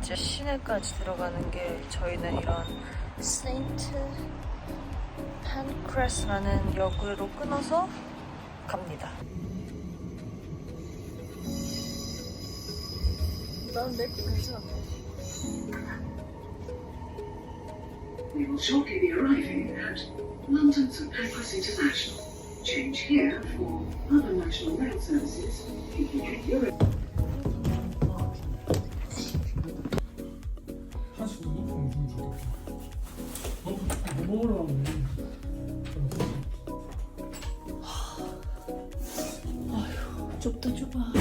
이제 시내까지 들어가는 게 저희는 이런 세인트 판크레스라는 역으로 끊어서 갑니다. 난 내 거 괜찮아. We will shortly be arriving at London St Pancras International. Change here for other national rail services, including Europe. 아휴, 좁다 좁아.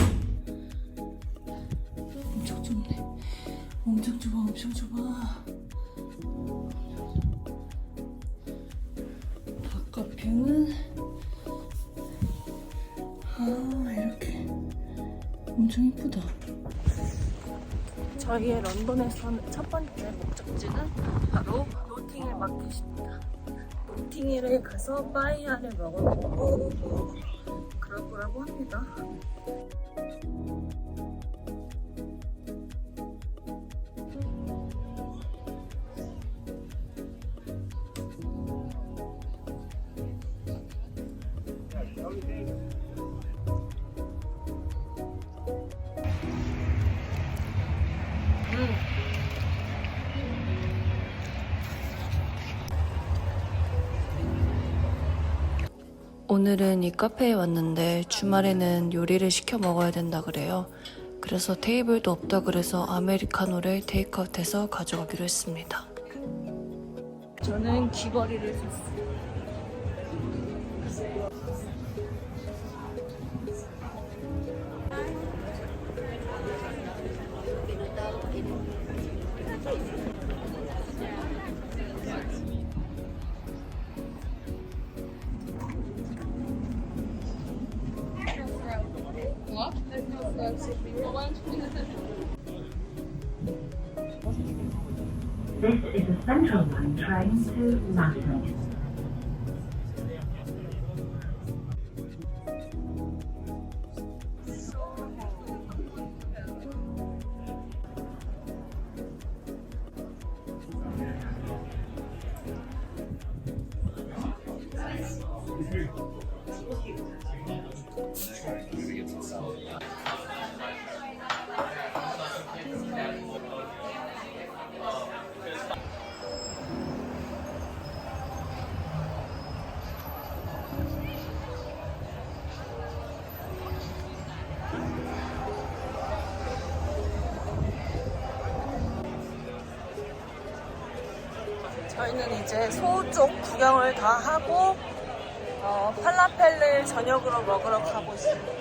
엄청 좁네. 엄청 좁아, 엄청 좁아. 바깥뷰는 이렇게 엄청 이쁘다. 저희의 런던에서는 첫 번째 목적지는 바로 노팅힐 마켓입니다. 노팅힐에 가서 빠이야를 먹어보고 그럴 거라고 합니다. 오늘은 이 카페에 왔는데 주말에는 요리를 시켜 먹어야 된다 그래요. 그래서 테이블도 없다 그래서 아메리카노를 테이크아웃해서 가져가기로 했습니다. 저는 귀걸이를 샀어요. This is a Central Line train to London. 저희는 이제 서쪽 구경을 다 하고 팔라펠을 저녁으로 먹으러 가고 있습니다.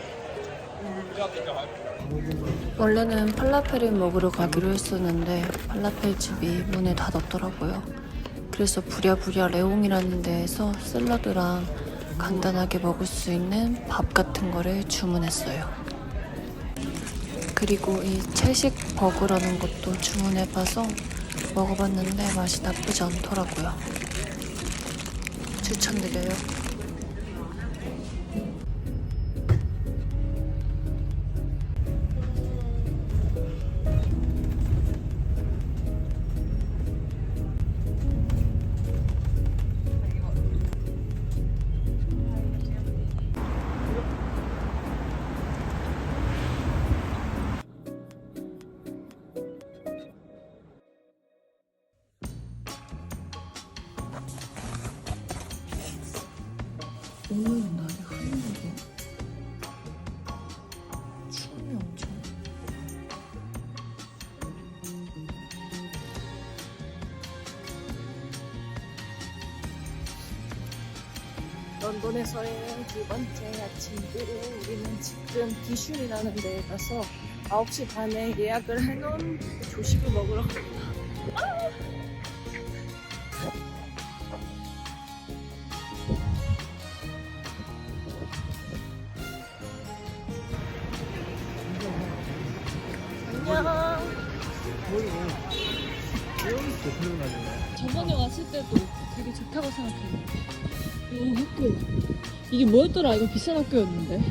원래는 팔라펠을 먹으러 가기로 했었는데 팔라펠 집이 문을 닫았더라고요. 그래서 부랴부랴 레옹이라는 데에서 샐러드랑 간단하게 먹을 수 있는 밥 같은 거를 주문했어요. 그리고 이 채식 버거라는 것도 주문해봐서 먹어봤는데 맛이 나쁘지 않더라고요. 추천드려요. 오늘은 날이 흐리고 춤이 엄청 런던에서의 두 번째 아침으로 우리는 지금 기슌이라는 데에 가서 9시 반에 예약을 해놓은 조식을 먹으러 갑니다. 저번에 왔을 때도 되게 좋다고 생각했는데 이 학교 이게 뭐였더라? 이거 비싼 학교였는데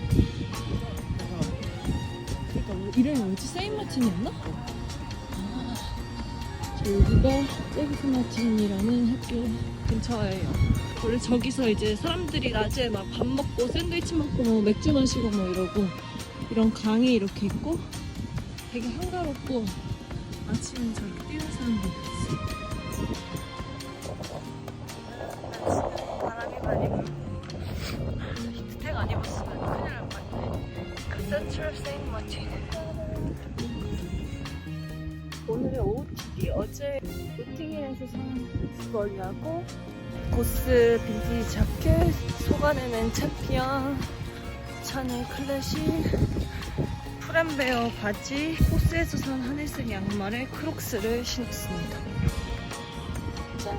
그러니까 이름이 뭐지? 세인마틴이었나? 여기가 세비스 마틴이라는 학교 근처예요. 원래 저기서 이제 사람들이 낮에 막 밥 먹고 샌드위치 먹고 뭐 맥주 마시고 뭐 이러고 이런 강이 이렇게 있고 되게 한가롭고 아침엔 저렇게 뛰는 사람들이 있어. 바람이 많이 불고 히트텍 안 입었으면 큰일 날 뻔했네. 카센트럴 세인트 마틴. 오늘의 OOTD 어제 노팅힐에서 산 주벌리하고 고스 빈티지 자켓, 속안에는 챔피언, 샤넬 클래식, 프렘베어 바지, 호스에서 산 하늘색 양말에 크록스를 신었습니다. 짠!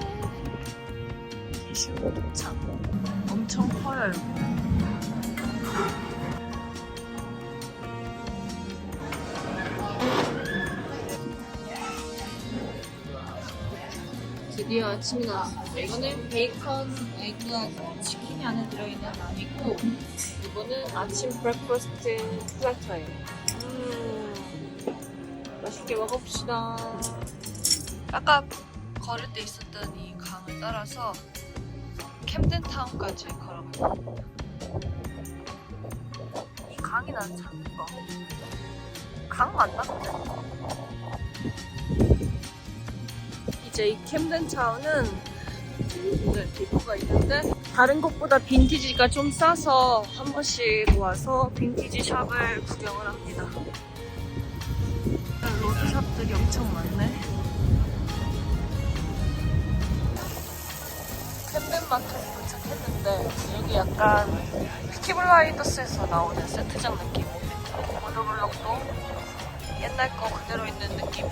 기슈 도착. 엄청 커요 여기. 드디어 아침이 나왔습니다. 이거는 베이컨, 에그, 치킨이 안에 들어있는 아니고 이거는 아침 브렉퍼스트 플래터예요. 맛있게 먹어봅시다. 아까 걸을 때 있었던 이 강을 따라서 캠덴타운까지 걸어갑니다. 이 강이 나는 참 예뻐. 강 맞나? 이제 이 캠덴타운은 디포가 있는데 다른 곳보다 빈티지가 좀 싸서 한 번씩 와서 빈티지 샵을 구경을 합니다. 로드샵들이 엄청 많네. 캠덴마켓 도착했는데 여기 약간 피키블라인더스에서 나오는 세트장 느낌. 워터블럭도 옛날 거 그대로 있는 느낌.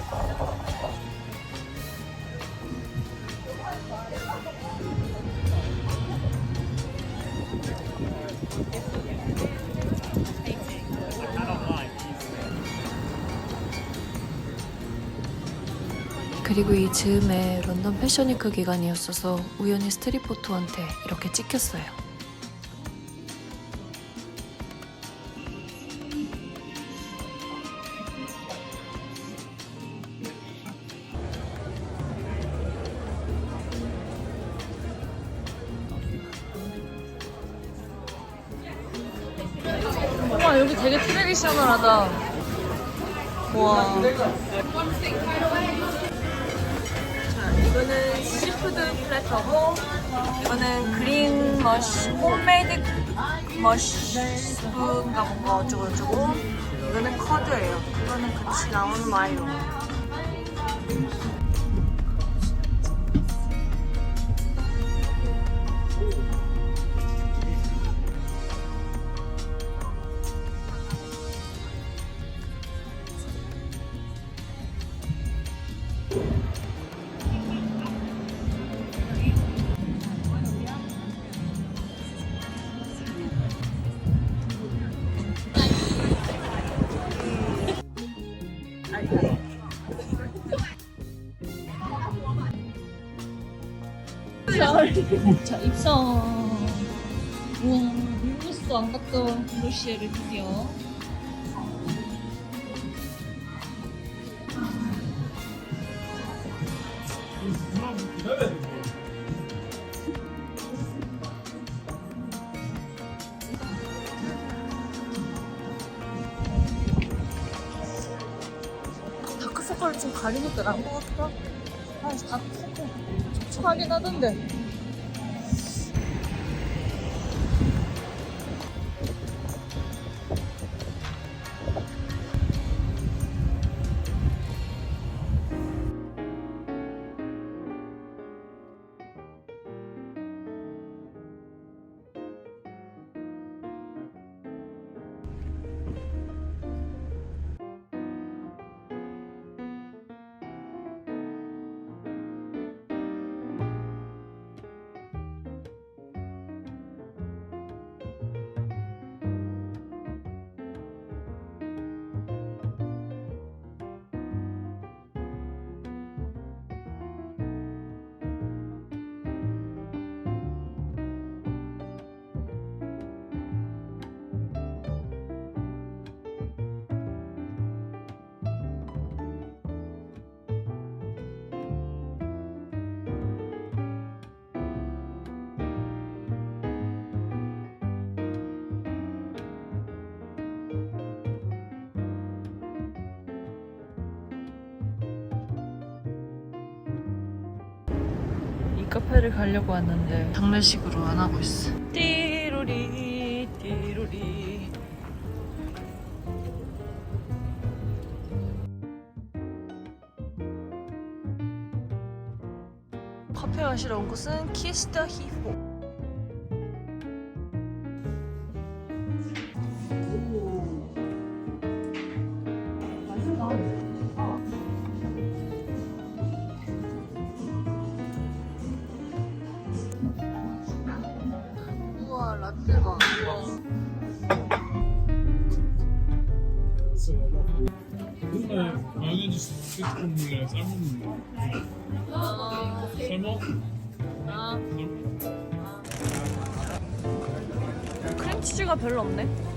그리고 이 즈음에 런던 패션위크 기간이었어서 우연히 스트릿 포토한테 이렇게 찍혔어요. 와 여기 되게 트레디셔널하다. 와. 자 이거는 시푸드 플래터고 이거는 그린 머쉬 홈메이드 머쉬스프인가 뭔가 어쩌고저쩌고 이거는 커드예요. 이거는 같이 나온 마이로. 자, 입성. 우와, 물부스도 안 갔던 그로시에를 드디어. 다크서클을 좀 가리니까 난 것 같다. 아, 다크서클 촉촉하긴 하던데. 카페를 가려고 왔는데 장례식으로 안 하고 있어. 띠로리 띠로리. 커피 마시러 온 곳은 키스터 히포. 우와 라떼가. 맨날 마요네즈 스티커 물에 삶은 거. 삶어? 크림치즈가 별로 없네.